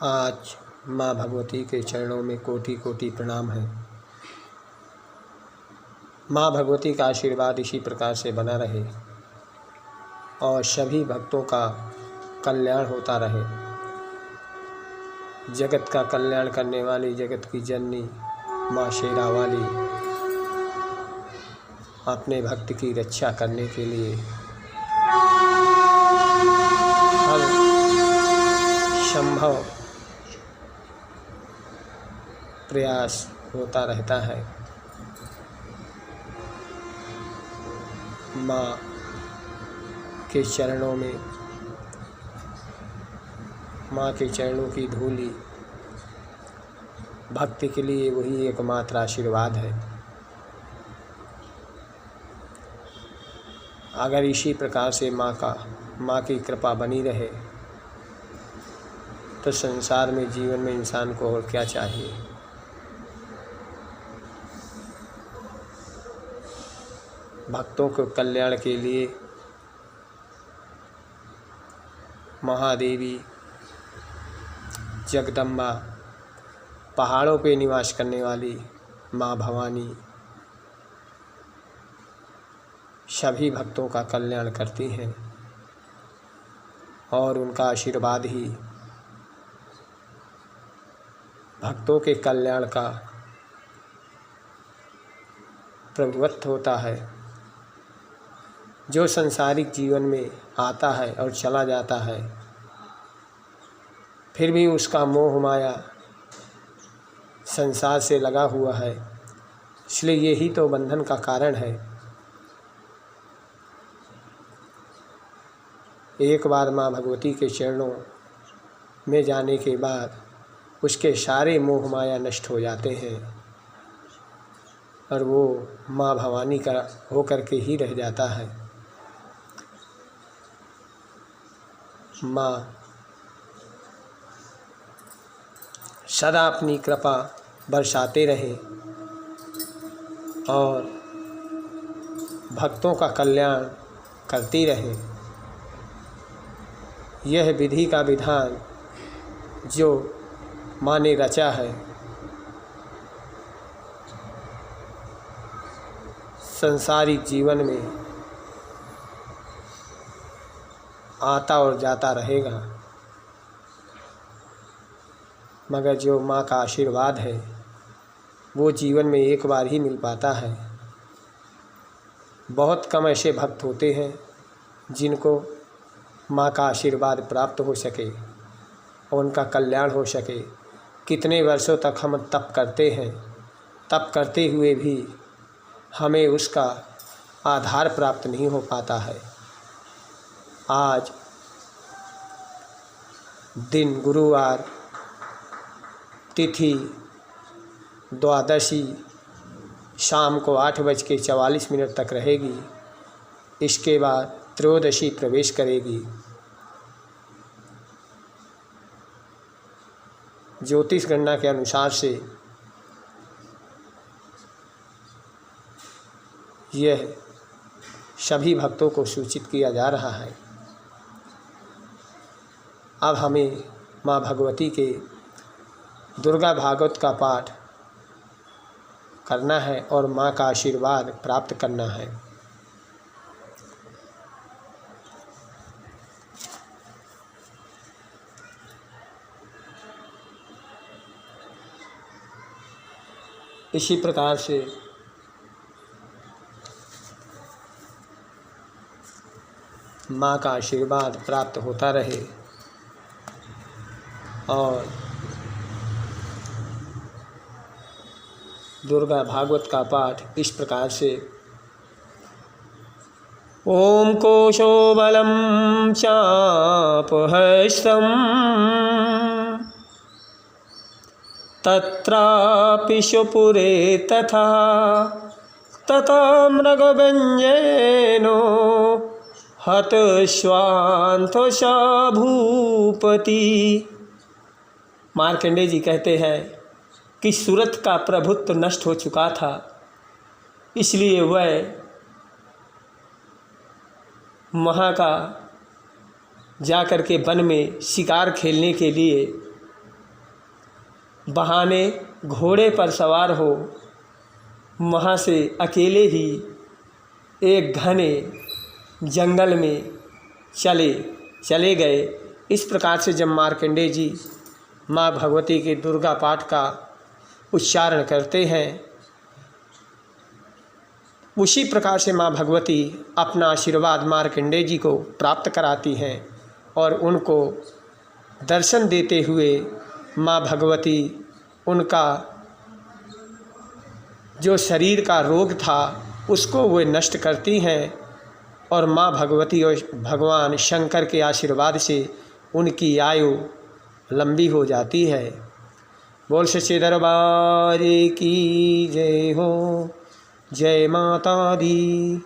आज माँ भगवती के चरणों में कोटि कोटि प्रणाम है। माँ भगवती का आशीर्वाद इसी प्रकार से बना रहे और सभी भक्तों का कल्याण होता रहे। जगत का कल्याण करने वाली जगत की जननी माँ शेरा वाली अपने भक्त की रक्षा करने के लिए हर संभव प्रयास होता रहता है। माँ के चरणों में माँ के चरणों की धूली भक्ति के लिए वही एकमात्र आशीर्वाद है। अगर इसी प्रकार से माँ की कृपा बनी रहे तो संसार में जीवन में इंसान को और क्या चाहिए। भक्तों के कल्याण के लिए महादेवी जगदम्बा पहाड़ों पे निवास करने वाली माँ भवानी सभी भक्तों का कल्याण करती हैं और उनका आशीर्वाद ही भक्तों के कल्याण का प्रभुत्व होता है। जो संसारिक जीवन में आता है और चला जाता है, फिर भी उसका मोह माया संसार से लगा हुआ है, इसलिए यही तो बंधन का कारण है। एक बार माँ भगवती के चरणों में जाने के बाद उसके सारे मोह माया नष्ट हो जाते हैं और वो माँ भवानी का होकर के ही रह जाता है। माँ सदा अपनी कृपा बरसाते रहे और भक्तों का कल्याण करती रहे। यह विधि का विधान जो माँ ने रचा है, संसारिक जीवन में आता और जाता रहेगा, मगर जो माँ का आशीर्वाद है वो जीवन में एक बार ही मिल पाता है। बहुत कम ऐसे भक्त होते हैं जिनको माँ का आशीर्वाद प्राप्त हो सके और उनका कल्याण हो सके। कितने वर्षों तक हम तप करते हैं, तप करते हुए भी हमें उसका आधार प्राप्त नहीं हो पाता है। आज दिन गुरुवार, तिथि द्वादशी शाम को 8:44 तक रहेगी। इसके बाद त्रयोदशी प्रवेश करेगी। ज्योतिष गणना के अनुसार से यह सभी भक्तों को सूचित किया जा रहा है। अब हमें माँ भगवती के दुर्गा भागवत का पाठ करना है और माँ का आशीर्वाद प्राप्त करना है। इसी प्रकार से माँ का आशीर्वाद प्राप्त होता रहे और दुर्गा भागवत का पाठ इस प्रकार से। ओम कोशो बलम चापहस्तम तत्रापि शुपुरे तथा मृगव्यञ्जनो हतश्वान्तो स भूपति। मार्कंडेय जी कहते हैं कि सूरत का प्रभुत्व नष्ट हो चुका था, इसलिए वह वहाँ का जाकर के वन में शिकार खेलने के लिए बहाने घोड़े पर सवार हो वहाँ से अकेले ही एक घने जंगल में चले गए। इस प्रकार से जब मार्कंडेय जी माँ भगवती के दुर्गा पाठ का उच्चारण करते हैं, उसी प्रकार से माँ भगवती अपना आशीर्वाद मार्कंडेय जी को प्राप्त कराती हैं और उनको दर्शन देते हुए माँ भगवती उनका जो शरीर का रोग था उसको वे नष्ट करती हैं और माँ भगवती और भगवान शंकर के आशीर्वाद से उनकी आयु लंबी हो जाती है। बोल सच्चे दरबार की जय हो। जय माता दी।